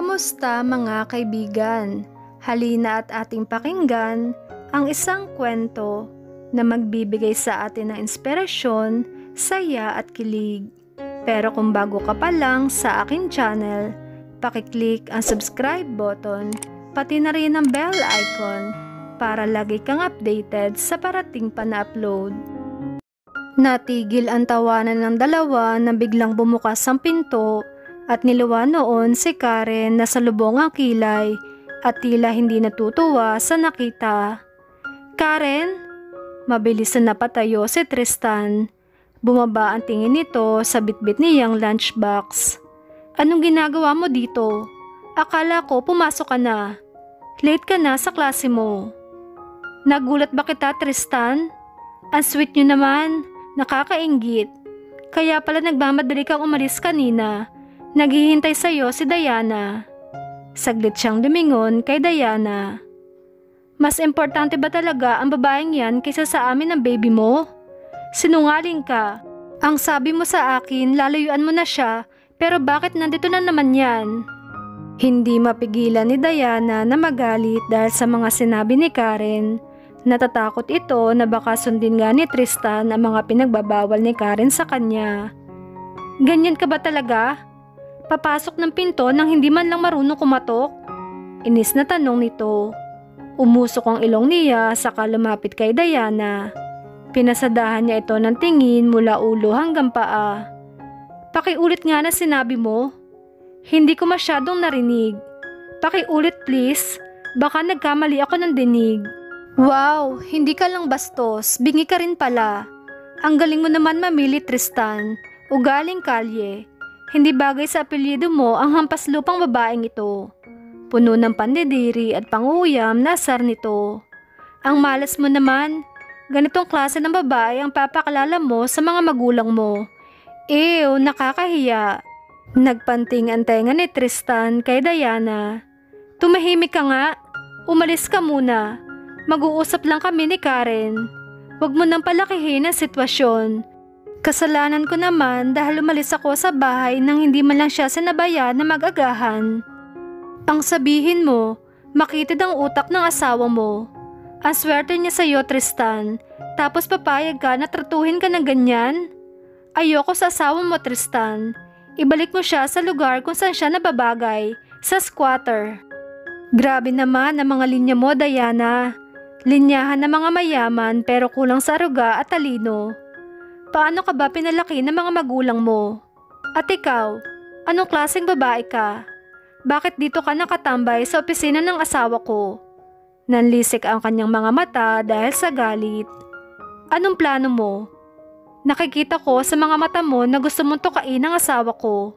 Kumusta mga kaibigan? Halina at ating pakinggan ang isang kwento na magbibigay sa atin ng inspirasyon, saya at kilig. Pero kung bago ka pa lang sa aking channel, pakiclick ang subscribe button, pati na rin ang bell icon para lagi kang updated sa parating pa na upload. Natigil ang tawanan ng dalawa na biglang bumukas ang pinto at niluwa noon si Karen na salubong ang kilay at tila hindi natutuwa sa nakita. Karen? Mabilis na napatayo si Tristan. Bumaba ang tingin nito sa bitbit niyang lunchbox. Anong ginagawa mo dito? Akala ko pumasok ka na. Late ka na sa klase mo. Nagulat ba kita, Tristan? Ang sweet nyo naman. Nakakainggit. Kaya pala nagmamadali kang umalis kanina. Naghihintay sa'yo si Diana. Saglit siyang lumingon kay Diana. Mas importante ba talaga ang babaeng yan kaysa sa amin ng baby mo? Sinungaling ka. Ang sabi mo sa akin, lalayuan mo na siya, pero bakit nandito na naman yan? Hindi mapigilan ni Diana na magalit dahil sa mga sinabi ni Karen. Natatakot ito na baka sundin nga ni Tristan ang mga pinagbabawal ni Karen sa kanya. Ganyan ka ba talaga? Papasok ng pinto nang hindi man lang marunong kumatok? Inis na tanong nito. Umusok ang ilong niya saka lumapit kay Diana. Pinasadahan niya ito ng tingin mula ulo hanggang paa. Pakiulit nga na sinabi mo. Hindi ko masyadong narinig. Pakiulit please. Baka nagkamali ako ng dinig. Wow, hindi ka lang bastos, bingi ka rin pala. Ang galing mo naman mamili, Tristan. Ugaling kalye. Hindi bagay sa apelyido mo ang hampas lupang babaeng ito. Puno ng pandidiri at panguyam na asar nito. Ang malas mo naman. Ganitong klase ng babae ang papakalala mo sa mga magulang mo. Ew, nakakahiya. Nagpanting ang tenga ni Tristan kay Diana. Tumahimik ka nga. Umalis ka muna. Mag-uusap lang kami ni Karen. Huwag mo nang palakihin ang sitwasyon. Kasalanan ko naman dahil umalis ako sa bahay nang hindi man lang siya sinabayan na mag-agahan. Ang sabihin mo, makitid ang utak ng asawa mo. Ang swerte niya sa iyo, Tristan. Tapos papayag ka na tratuhin ka ng ganyan? Ayoko sa asawa mo, Tristan. Ibalik mo siya sa lugar kung saan siya nababagay, sa squatter. Grabe naman ang mga linya mo, Diana. Linyahan ng mga mayaman pero kulang sa aruga at talino. Paano ka ba pinalaki ng mga magulang mo? At ikaw, anong klaseng babae ka? Bakit dito ka nakatambay sa opisina ng asawa ko? Nanlisik ang kanyang mga mata dahil sa galit. Anong plano mo? Nakikita ko sa mga mata mo na gusto mong tukain ang asawa ko.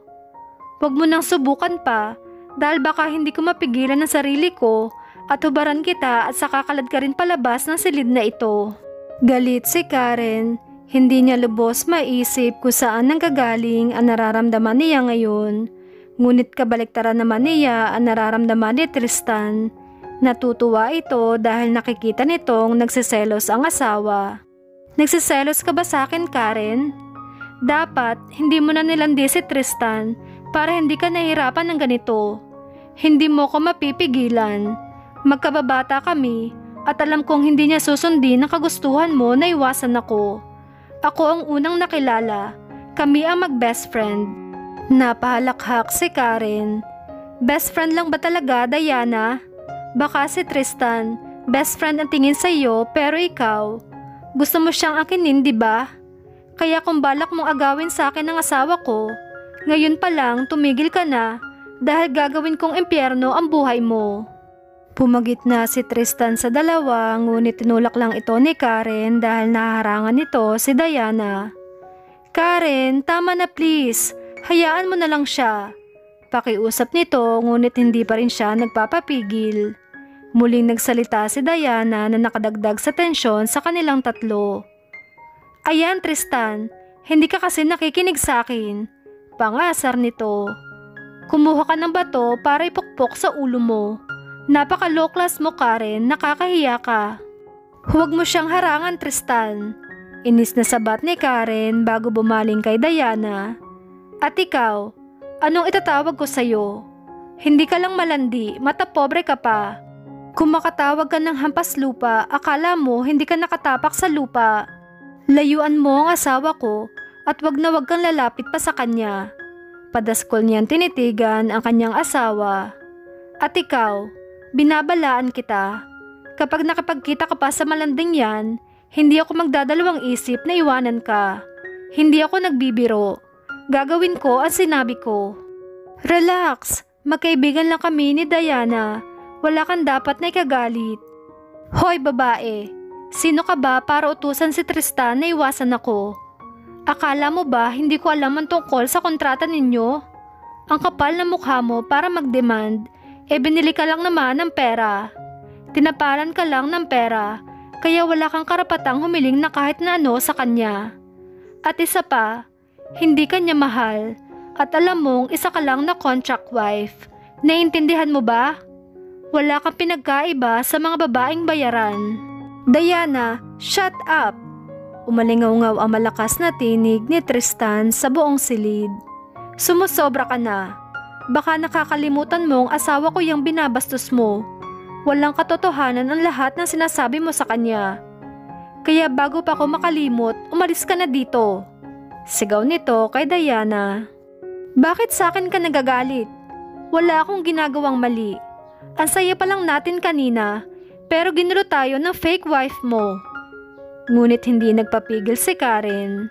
Huwag mo nang subukan pa dahil baka hindi ko mapigilan ang sarili ko at hubaran kita at sakakalad ka rin palabas ng silid na ito. Galit si Karen. Hindi niya lubos maisip kung saan nanggagaling ang nararamdaman niya ngayon. Ngunit kabaliktaran naman niya ang nararamdaman ni Tristan. Natutuwa ito dahil nakikita nitong nagsiselos ang asawa. Nagsiselos ka ba sa akin, Karen? Dapat hindi mo na nilandi si Tristan para hindi ka nahihirapan ng ganito. Hindi mo ko mapipigilan. Magkababata kami at alam kong hindi niya susundin ang kagustuhan mo na iwasan ako. Ako ang unang nakilala. Kami ang mag-best friend. Napahalakhak si Karen. Best friend lang ba talaga, Diana? Baka si Tristan, best friend ang tingin sa iyo pero ikaw, gusto mo siyang akinin, di ba? Kaya kung balak mong agawin sa akin ang asawa ko, ngayon pa lang tumigil ka na dahil gagawin kong impyerno ang buhay mo. Pumagit na si Tristan sa dalawa ngunit tinulak lang ito ni Karen dahil naharangan nito si Diana. Karen, tama na please. Hayaan mo na lang siya. Pakiusap nito ngunit hindi pa rin siya nagpapapigil. Muling nagsalita si Diana na nakadagdag sa tensyon sa kanilang tatlo. Ayan Tristan, hindi ka kasi nakikinig sa akin. Pangasar nito. Kumuha ka ng bato para ipukpok sa ulo mo. Napaka-low class mo, Karen. Nakakahiya ka. Huwag mo siyang harangan, Tristan. Inis na sabat ni Karen bago bumaling kay Diana. At ikaw, anong itatawag ko sa'yo? Hindi ka lang malandi, mata pobre ka pa. Kung makatawag ka ng hampas lupa, akala mo hindi ka nakatapak sa lupa. Layuan mo ang asawa ko at wag na wag kang lalapit pa sa kanya. Padaskol niyang tinitigan ang kanyang asawa. At ikaw, binabalaan kita. Kapag nakapagkita ka pa sa malanding yan, hindi ako magdadalawang isip na iwanan ka. Hindi ako nagbibiro. Gagawin ko ang sinabi ko. Relax, magkaibigan lang kami ni Diana. Wala kang dapat na ikagalit. Hoy babae, sino ka ba para utusan si Tristan na iwasan ako? Akala mo ba hindi ko alam ang tungkol sa kontrata ninyo? Ang kapal na mukha mo para mag-demand, binili ka lang naman ng pera. Tinaparan ka lang ng pera, kaya wala kang karapatang humiling na kahit na ano sa kanya. At isa pa, hindi kanya mahal, at alam mong isa ka lang na contract wife. Naiintindihan mo ba? Wala kang pinagkaiba sa mga babaeng bayaran. Diana, shut up! Umalingaw-ngaw ang malakas na tinig ni Tristan sa buong silid. Sumusobra ka na. Baka nakakalimutan mong asawa ko yung binabastos mo. Walang katotohanan ang lahat ng sinasabi mo sa kanya. Kaya bago pa ako makalimot, umalis ka na dito. Sigaw nito kay Diana. Bakit sa akin ka nagagalit? Wala akong ginagawang mali. Ang saya pa lang natin kanina, pero ginulo tayo ng fake wife mo. Ngunit hindi nagpapigil si Karen.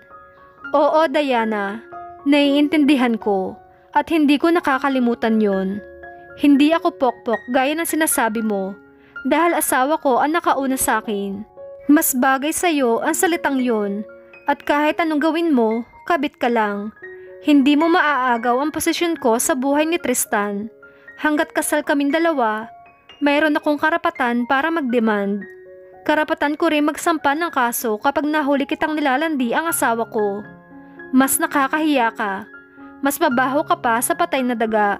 Oo, Diana, naiintindihan ko at hindi ko nakakalimutan yon. Hindi ako pokpok gaya ng sinasabi mo dahil asawa ko ang nakauna sa akin. Mas bagay sa'yo ang salitang yon at kahit anong gawin mo, kabit ka lang. Hindi mo maaagaw ang posisyon ko sa buhay ni Tristan. Hanggat kasal kaming dalawa, mayroon akong karapatan para mag-demand. Karapatan ko rin magsampa ng kaso kapag nahuli kitang nilalandi ang asawa ko. Mas nakakahiya ka. Mas mabaho ka pa sa patay na daga.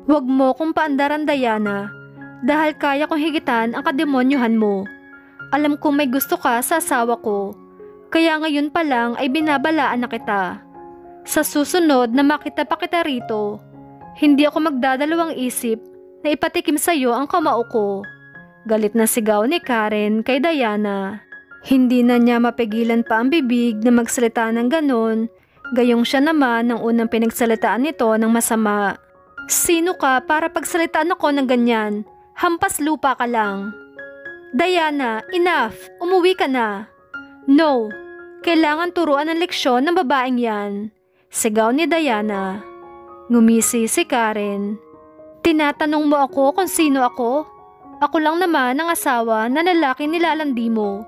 Huwag mo kong paandaran, Diana, dahil kaya kong higitan ang kademonyohan mo. Alam kong may gusto ka sa asawa ko, kaya ngayon pa lang ay binabalaan na kita. Sa susunod na makita pa kita rito, hindi ako magdadalawang isip na ipatikim sa iyo ang kamao ko. Galit na sigaw ni Karen kay Diana. Hindi na niya mapigilan pa ang bibig na magsalita ng ganon, gayong siya naman ang unang pinagsalitaan nito ng masama. Sino ka para pagsalitaan ako ng ganyan? Hampas lupa ka lang. Diana, enough! Umuwi ka na. No, kailangan turuan ng leksyon ng babaeng yan. Sigaw ni Diana. Ngumisi si Karen. Tinatanong mo ako kung sino ako? Ako lang naman ang asawa na lalaking nilalandi mo.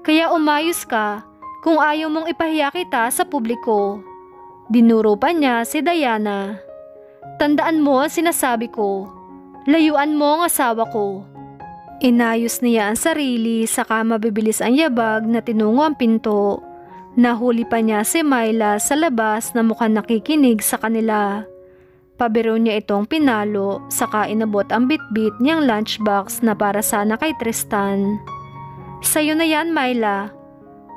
Kaya umayos ka kung ayaw mong ipahiya kita sa publiko. Dinuro pa niya si Diana. Tandaan mo ang sinasabi ko. Layuan mo ang asawa ko. Inayos niya ang sarili saka mabibilis ang yabag na tinungo ang pinto. Nahuli pa niya si Myla sa labas na mukhang nakikinig sa kanila. Pabiro niya itong pinalo, saka inabot ang bitbit niyang lunchbox na para sana kay Tristan. Sa'yo na yan, Myla.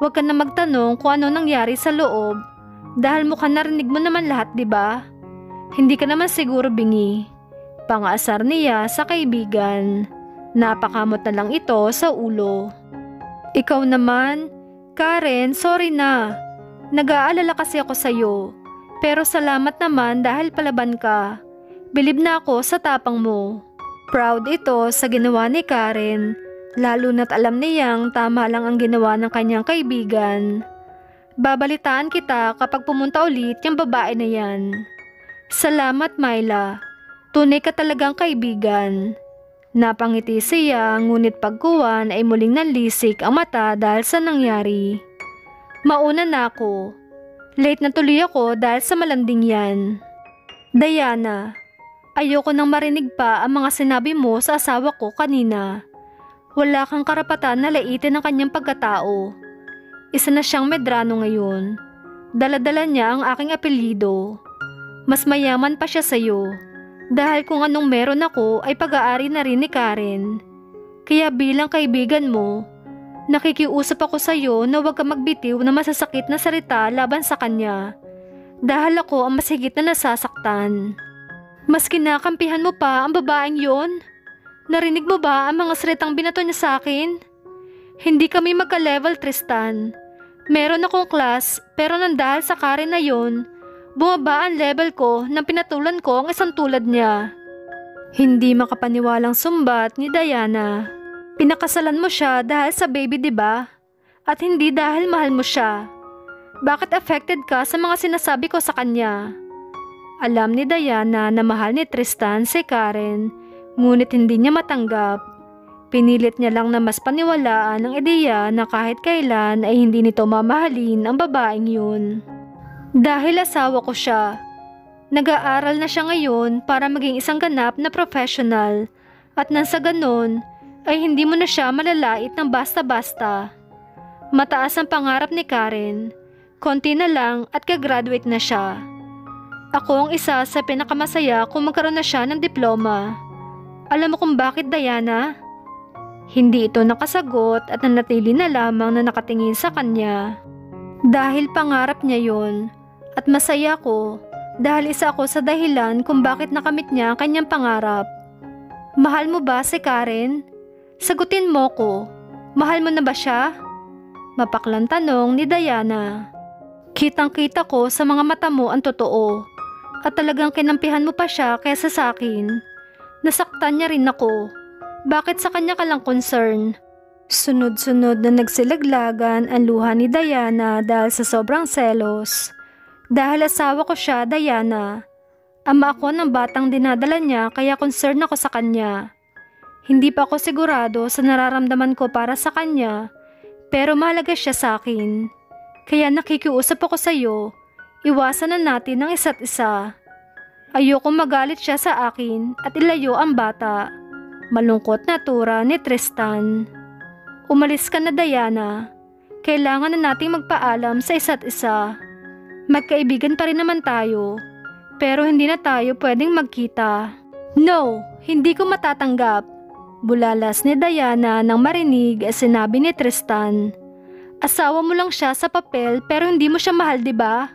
Huwag ka na magtanong kung ano nangyari sa loob, dahil mukhang narinig mo naman lahat, di ba? Hindi ka naman siguro bingi. Pangaasar niya sa kaibigan. Napakamot na lang ito sa ulo. Ikaw naman, Karen, sorry na. Nag-aalala kasi ako sa'yo. Pero salamat naman dahil palaban ka. Bilib na ako sa tapang mo. Proud ito sa ginawa ni Karen, lalo na't alam niyang tama lang ang ginawa ng kanyang kaibigan. Babalitaan kita kapag pumunta ulit yung babae na yan. Salamat, Myla. Tunay ka talagang kaibigan. Napangiti siya, ngunit pagkuwan ay muling nanlisik ang mata dahil sa nangyari. Mauna na ako. Late na tuloy ako dahil sa malanding yan. Diana, ayoko nang marinig pa ang mga sinabi mo sa asawa ko kanina. Wala kang karapatan na laitin ang kanyang pagkatao. Isa na siyang medrano ngayon. Dala-dala niya ang aking apelyido. Mas mayaman pa siya sa'yo. Dahil kung anong meron ako ay pag-aari na rin ni Karen. Kaya bilang kaibigan mo, nakikiusap ako sa iyo na huwag ka magbitiw na masasakit na salita laban sa kanya. Dahil ako ang mas higit na nasasaktan. Mas kinakampihan mo pa ang babaeng yon. Narinig mo ba ang mga salitang binato niya sa akin? Hindi kami magka-level, Tristan. Meron akong class, pero nandahil sa Karen na yon, bumaba ang level ko nang pinatulan ko ang isang tulad niya. Hindi makapaniwalang sumbat ni Diana. Pinakasalan mo siya dahil sa baby, di ba? At hindi dahil mahal mo siya. Bakit affected ka sa mga sinasabi ko sa kanya? Alam ni Diana na mahal ni Tristan si Karen, ngunit hindi niya matanggap. Pinilit niya lang na mas paniwalaan ang ideya na kahit kailan ay hindi nito mamahalin ang babaeng yun. Dahil asawa ko siya. Nag-aaral na siya ngayon para maging isang ganap na professional at nang sa ganon ay hindi mo na siya malalait ng basta-basta. Mataas ang pangarap ni Karen. Konti na lang at kagraduate na siya. Ako ang isa sa pinakamasaya kung magkaroon na siya ng diploma. Alam mo kung bakit, Diana? Hindi ito nakasagot at nanatili na lamang na nakatingin sa kanya. Dahil pangarap niya yon at masaya ko dahil isa ako sa dahilan kung bakit nakamit niya ang kanyang pangarap. Mahal mo ba si Karen? Sagutin mo ko. Mahal mo na ba siya? Mapaklang tanong ni Diana. Kitang-kita ko sa mga mata mo ang totoo at talagang kinampihan mo pa siya kaysa sa akin. Nasaktan niya rin ako. Bakit sa kanya ka lang concern? Sunod-sunod na nagsilaglagan ang luha ni Diana dahil sa sobrang selos. Dahil asawa ko siya, Diana. Ama ako ng batang dinadala niya kaya concern ako sa kanya. Hindi pa ako sigurado sa nararamdaman ko para sa kanya, pero mahalaga siya sa akin. Kaya nakikiusap ako sa iyo, iwasan na natin ang isa't isa. Ayokong magalit siya sa akin at ilayo ang bata. Malungkot na tura ni Tristan. Umalis ka na, Diana. Kailangan na nating magpaalam sa isa't isa. Magkaibigan pa rin naman tayo, pero hindi na tayo pwedeng magkita. No, hindi ko matatanggap. Bulalas ni Diana nang marinig at sinabi ni Tristan. Asawa mo lang siya sa papel pero hindi mo siya mahal, di ba?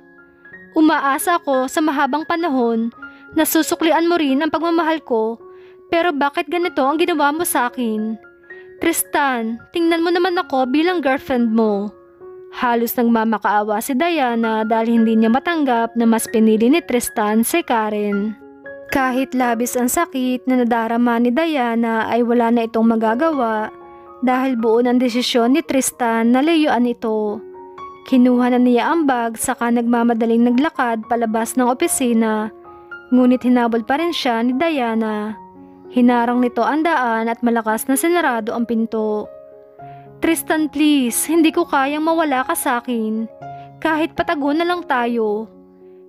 Umaasa ako sa mahabang panahon na susuklian mo rin ang pagmamahal ko, pero bakit ganito ang ginawa mo sa akin? Tristan, tingnan mo naman ako bilang girlfriend mo. Halos nagmamakaawa si Diana dahil hindi niya matanggap na mas pinili ni Tristan si Karen. Kahit labis ang sakit na nadarama ni Diana ay wala na itong magagawa dahil buo ng desisyon ni Tristan na layuan ito. Kinuha na niya ang bag saka nagmamadaling naglakad palabas ng opisina, ngunit hinabol pa rin siya ni Diana. Hinarang nito ang daan at malakas na sinarado ang pinto. Tristan, please, hindi ko kayang mawala ka sa akin. Kahit patago na lang tayo.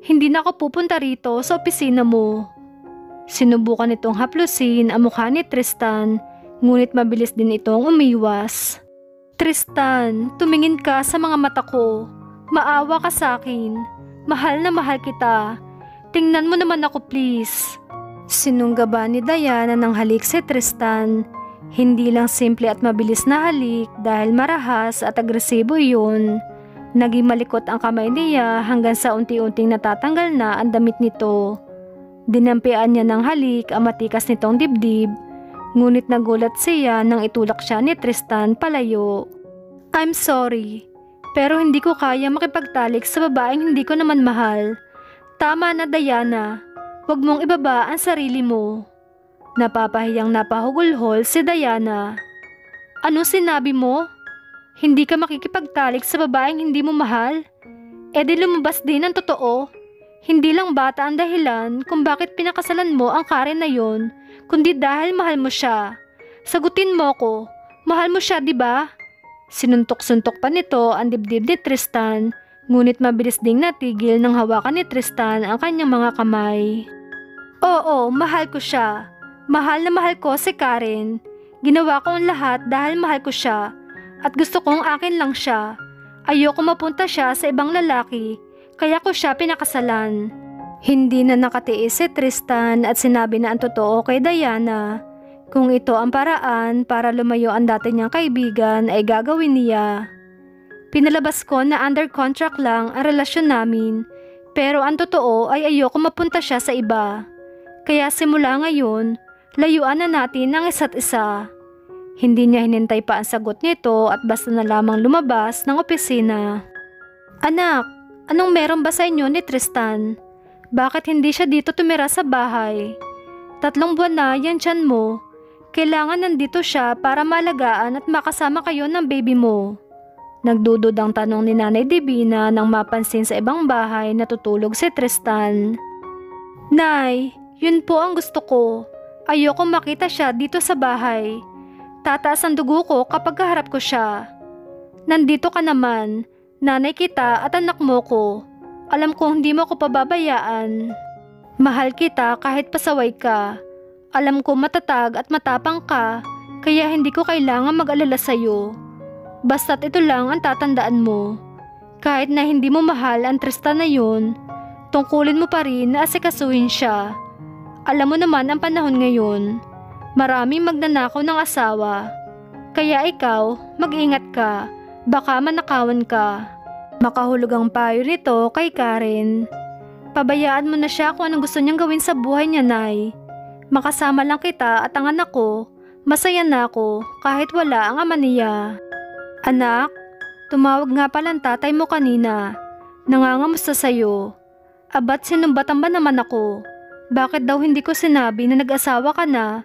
Hindi na ako pupunta rito sa opisina mo. Sinubukan itong haplusin ang mukha ni Tristan, ngunit mabilis din itong umiwas. Tristan, tumingin ka sa mga mata ko. Maawa ka sa akin. Mahal na mahal kita. Tingnan mo naman ako, please. Sinunggaba ni Diana ng halik si Tristan. Hindi lang simple at mabilis na halik dahil marahas at agresibo yun. Naging malikot ang kamay niya hanggang sa unti-unting natatanggal na ang damit nito. Dinampian niya ng halik ang matikas nitong dibdib, ngunit nagulat siya nang itulak siya ni Tristan palayo. I'm sorry, pero hindi ko kaya makipagtalik sa babaeng hindi ko naman mahal. Tama na, Diana, huwag mong ibaba ang sarili mo. Napapahiyang napahugulhol si Diana. Ano sinabi mo? Hindi ka makikipagtalik sa babaeng hindi mo mahal? E di lumabas din ang totoo. Hindi lang bata ang dahilan kung bakit pinakasalan mo ang Karen na yon, kundi dahil mahal mo siya. Sagutin mo ko, mahal mo siya, di ba? Sinuntok-suntok pa nito ang dibdib ni Tristan, ngunit mabilis ding natigil nang hawakan ni Tristan ang kanyang mga kamay. Oo, mahal ko siya. Mahal na mahal ko si Karen. Ginawa ko ang lahat dahil mahal ko siya at gusto kong akin lang siya. Ayoko mapunta siya sa ibang lalaki, kaya ko siya pinakasalan. Hindi na nakatiis si Tristan at sinabi na ang totoo kay Diana. Kung ito ang paraan para lumayo ang dati niyang kaibigan ay gagawin niya. Pinalabas ko na under contract lang ang relasyon namin, pero ang totoo ay ayoko mapunta siya sa iba. Kaya simula ngayon, layuan na natin ang isa't isa. Hindi niya hinintay pa ang sagot nito at basta na lamang lumabas ng opisina. Anak, anong meron ba sa inyo ni Tristan? Bakit hindi siya dito tumira sa bahay? 3 buwan na yan tiyan mo. Kailangan nandito siya para malagaan at makasama kayo ng baby mo. Nagdududang tanong ni Nanay Divina nang mapansin sa ibang bahay na tutulog si Tristan. Nay, yun po ang gusto ko. Ayoko makita siya dito sa bahay. Tataas ang dugo ko kapag kaharap ko siya. Nandito ka naman, nanay kita at anak mo ko. Alam kong hindi mo ko pababayaan. Mahal kita kahit pasaway ka. Alam ko matatag at matapang ka, kaya hindi ko kailangan mag-alala sa'yo. Basta't ito lang ang tatandaan mo. Kahit na hindi mo mahal ang Tristan na yun, tungkulin mo pa rin na asikasuhin siya. Alam mo naman ang panahon ngayon. Maraming magnanakaw ng asawa. Kaya ikaw, mag-ingat ka. Baka manakawan ka. Makahulog ang payo nito kay Karen. Pabayaan mo na siya kung anong gusto niyang gawin sa buhay niya, Nay. Makasama lang kita at ang anak ko. Masaya na ako kahit wala ang ama niya. Anak, tumawag nga pala ang tatay mo kanina. Nangangamusta sa'yo. Abat sinumbatan ba naman ako? Bakit daw hindi ko sinabi na nag-asawa ka na?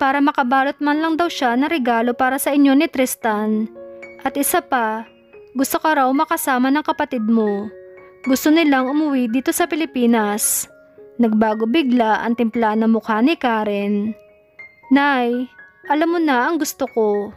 Para makabalot man lang daw siya na regalo para sa inyo ni Tristan. At isa pa, gusto ka raw makasama ng kapatid mo. Gusto nilang umuwi dito sa Pilipinas. Nagbago bigla ang timpla ng mukha ni Karen. Nay, alam mo na ang gusto ko.